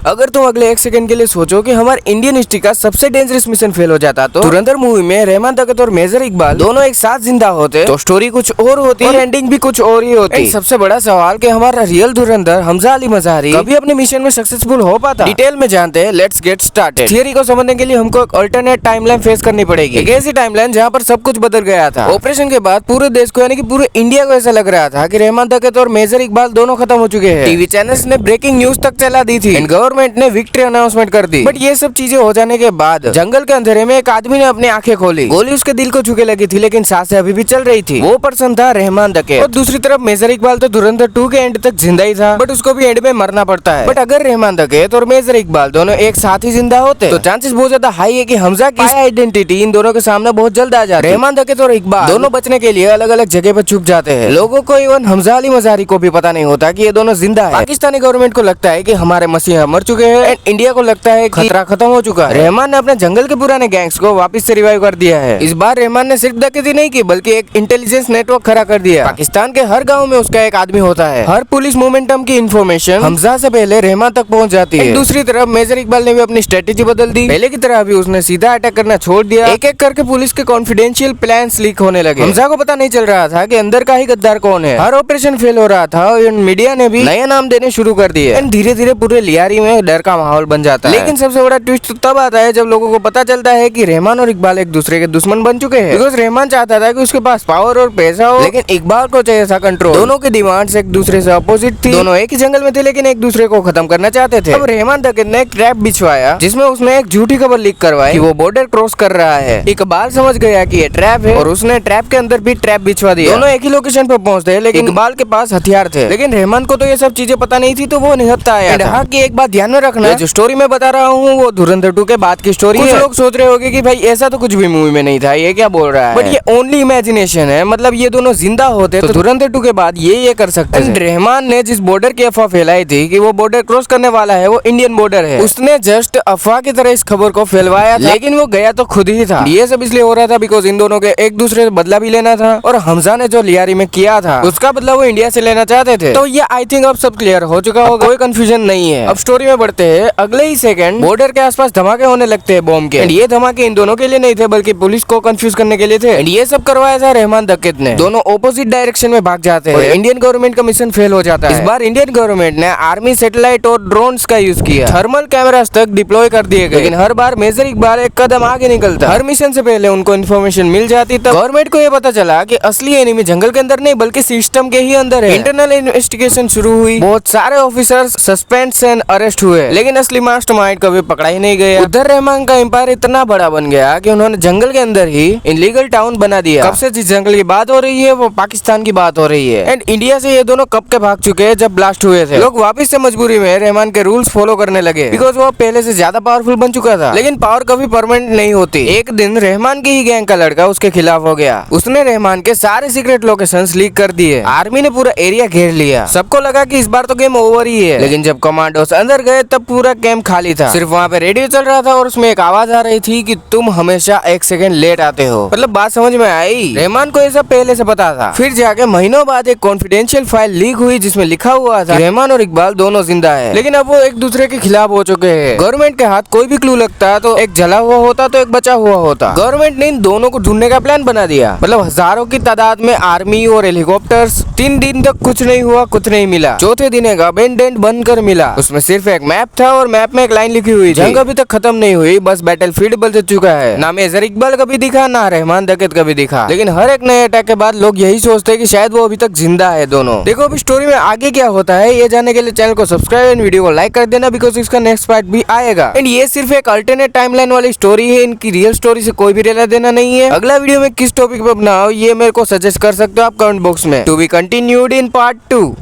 अगर तुम अगले 1 सेकंड के लिए सोचो कि हमारे इंडियन हिस्ट्री का सबसे डेंजरस मिशन फेल हो जाता तो धुरंधर मूवी में रहमान तकत और मेजर इकबाल दोनों एक साथ जिंदा होते तो स्टोरी कुछ और होती और एंडिंग भी कुछ और ही होती। सबसे बड़ा सवाल कि हमारा रियल धुरंधर हमजा अली मजहरी कभी अपने मिशन में सक्सेसफुल हो पाता? डिटेल में जानते हैं, लेट्स गेट स्टार्टेड। थियरी को समझने के लिए हमको एक अल्टरनेट टाइमलाइन फेस करनी पड़ेगी। एक ऐसी टाइमलाइन जहाँ पर सब कुछ बदल गया था। ऑपरेशन के बाद पूरे देश को यानी कि पूरे इंडिया को ऐसा लग रहा था कि रहमान तकत और मेजर इकबाल दोनों खत्म हो चुके हैं। टीवी चैनल्स ने ब्रेकिंग न्यूज तक चला दी थी, गवर्नमेंट ने विक्ट्री अनाउंसमेंट कर दी। बट ये सब चीजें हो जाने के बाद जंगल के अंधेरे में एक आदमी ने अपनी आंखें खोली। गोली उसके दिल को छूके लगी थी, लेकिन सांसें अभी भी चल रही थी। वो पर्सन था रहमान तकत। और दूसरी तरफ मेजर इकबाल तो धुरंधर 2 के एंड तक जिंदा ही था, बट उसको भी एंड में मरना पड़ता है। बट अगर रहमान तकत और मेजर इकबाल दोनों एक साथ ही जिंदा होते तो चांसेस बहुत ज्यादा हाई है कि हमजा की आइडेंटिटी इन दोनों के सामने बहुत जल्द आ जाती। रहमान तकत और इकबाल दोनों बचने के लिए अलग अलग जगह पर छुप जाते हैं। लोगों को इवन हमजा अली मजहरी को भी पता नहीं होता कि ये दोनों जिंदा है। पाकिस्तानी गवर्नमेंट को लगता है कि हमारे मसीहा मर चुके हैं एंड इंडिया को लगता है कि खतरा खत्म हो चुका है। रहमान ने अपने जंगल के पुराने गैंग्स को वापस से रिवाइव कर दिया है। इस बार रहमान ने सिर्फ डकैती नहीं की बल्कि एक इंटेलिजेंस नेटवर्क खड़ा कर दिया। पाकिस्तान के हर गांव में उसका एक आदमी होता है। हर पुलिस मोमेंटम की इंफॉर्मेशन हमजा से पहले रहमान तक पहुंच जाती है। दूसरी तरफ मेजर इकबाल ने भी अपनी स्ट्रेटेजी बदल दी। पहले की तरह भी उसने सीधा अटैक करना छोड़ दिया। एक एक करके पुलिस के कॉन्फिडेंशियल प्लान्स लीक होने लगे। हमजा को पता नहीं चल रहा था कि अंदर का ही गद्दार कौन है। हर ऑपरेशन फेल हो रहा था और मीडिया ने भी नया नाम देने शुरू कर दिए एंड धीरे धीरे पूरे लियारी में डर का माहौल बन जाता है। लेकिन सबसे बड़ा ट्विस्ट तब आता है जब लोगों को पता चलता है कि रहमान और इकबाल एक दूसरे के दुश्मन बन चुके हैं। बिकॉज रहमान चाहता था कि उसके पास पावर और पैसा हो, लेकिन इकबाल को चाहिए था कंट्रोल। दोनों की डिमांड्स एक दूसरे से अपोजिट थी। दोनों एक ही जंगल में थे लेकिन एक दूसरे को खत्म करना चाहते थे। अब रहमान तकत ने एक ट्रैप बिछवाया जिसमें उसने एक झूठी खबर लीक करवाई कि वो बॉर्डर क्रॉस कर रहा है। इकबाल समझ गया कि ये ट्रैप है और उसने ट्रैप के अंदर भी ट्रैप बिछवा दिया। दोनों एक ही लोकेशन पर पहुंचते हैं लेकिन इकबाल के पास हथियार थे, लेकिन रहमान को तो ये सब चीजें पता नहीं थी तो वो निहत्था आया था। हाँ, कि एक बात ध्यान में रखना, जो स्टोरी मैं बता रहा हूँ वो धुरंधर 2 के बाद की स्टोरी है। कुछ लोग सोच रहे होंगे कि भाई ऐसा तो कुछ भी मूवी में नहीं था, ये क्या बोल रहा है, बट ये ओनली इमेजिनेशन है। मतलब ये दोनों जिंदा होते तो धुरंधर 2 के बाद ये कर सकते थे। रहमान ने जिस बॉर्डर की अफवाह फैलाई थी कि वो बॉर्डर क्रॉस करने वाला है वो इंडियन बॉर्डर है, उसने जस्ट अफवाह की तरह इस खबर को फैलवाया था, लेकिन वो गया तो खुद ही था। ये सब इसलिए हो रहा था बिकॉज इन दोनों के एक दूसरे से बदला भी लेना था और हमजा ने जो लियारी में किया था उसका बदला वो इंडिया से लेना चाहते थे। तो ये आई थिंक अब सब क्लियर हो चुका होगा, कोई कंफ्यूजन नहीं है। अब स्टोरी में बढ़ते हैं। अगले ही सेकंड बॉर्डर के आसपास धमाके होने लगते हैं बॉम्ब के। एंड ये धमाके इन दोनों के लिए नहीं थे बल्कि पुलिस को कंफ्यूज करने के लिए थे। एंड ये सब करवाया था रहमान तकत ने। दोनों ऑपोजिट डायरेक्शन में भाग जाते हैं। इंडियन गवर्नमेंट का मिशन फेल हो जाता है। इस बार इंडियन गवर्नमेंट ने आर्मी सैटेलाइट और ड्रोन्स का यूज किया। थर्मल कैमरास तक डिप्लॉय कर दिए गए, लेकिन हर बार मेजर इकबाल एक कदम आगे निकलता। हर मिशन से पहले उनको इन्फॉर्मेशन मिल जाती तब गवर्नमेंट को ये पता चला कि असली एनिमी जंगल के अंदर नहीं बल्कि सिस्टम के ही अंदर है। इंटरनल इन्वेस्टिगेशन शुरू हुई। बहुत सारे ऑफिसर्स सस्पेंड एंड अरेस्ट हुए, लेकिन असली मास्टरमाइंड कभी पकड़ा ही नहीं गया। उधर रहमान का एम्पायर इतना बड़ा बन गया कि उन्होंने जंगल के अंदर ही इनलीगल टाउन बना दिया। कब से जिस जंगल की बात हो रही है वो पाकिस्तान की बात हो रही है। एंड इंडिया से ये दोनों कब के भाग चुके हैं जब ब्लास्ट हुए थे। लोग वापस से मजबूरी में रहमान के रूल्स फॉलो करने लगे बिकॉज वो पहले से ज्यादा पावरफुल बन चुका था। लेकिन पावर कभी परमानेंट नहीं होती। एक दिन रहमान की ही गैंग का लड़का उसके खिलाफ हो गया। उसने रहमान के सारे सीक्रेट लोकेशंस लीक कर दिए। आर्मी ने पूरा एरिया घेर लिया। सबको लगा कि इस बार तो गेम ओवर ही है, लेकिन जब कमांडोस अंदर गए तब पूरा कैंप खाली था। सिर्फ वहाँ पे रेडियो चल रहा था और उसमें एक आवाज आ रही थी कि तुम हमेशा 1 सेकंड लेट आते हो। मतलब बात समझ में आई। रहमान को ये सब पहले से पता था। फिर जाके महीनों बाद एक कॉन्फिडेंशियल फाइल लीक हुई जिसमें लिखा हुआ था रहमान और इकबाल दोनों जिंदा है, लेकिन अब वो एक दूसरे के खिलाफ हो चुके हैं। गवर्नमेंट के हाथ कोई भी क्लू लगता तो एक जला हुआ होता तो एक बचा हुआ होता। गवर्नमेंट ने इन दोनों को ढूंढने का प्लान बना दिया। मतलब हजारों की तादाद में आर्मी और हेलीकॉप्टर्स। 3 दिन तक कुछ नहीं हुआ, कुछ नहीं मिला। चौथे दिन एक अबेंडेंट बनकर मिला। उसमें सिर्फ एक मैप था और मैप में एक लाइन लिखी हुई थी, जंग अभी तक खत्म नहीं हुई, बस बैटलफील्ड बदल चुका है। ना मेजर इकबाल कभी दिखा ना रहमान तकत कभी दिखा। लेकिन हर एक नए अटैक के बाद लोग यही सोचते हैं कि शायद वो अभी तक जिंदा है दोनों। देखो अभी स्टोरी में आगे क्या होता है ये जानने के लिए चैनल को सब्सक्राइब एंड वीडियो को लाइक कर देना बिकॉज इसका नेक्स्ट पार्ट भी आएगा। एंड ये सिर्फ एक अल्टरनेट टाइमलाइन वाली स्टोरी है, इनकी रियल स्टोरी से कोई भी लेना देना नहीं है। अगला वीडियो में किस टॉपिक पे बनाओ ये मेरे को सजेस्ट कर सकते हो आप कमेंट बॉक्स में। To be continued in part 2।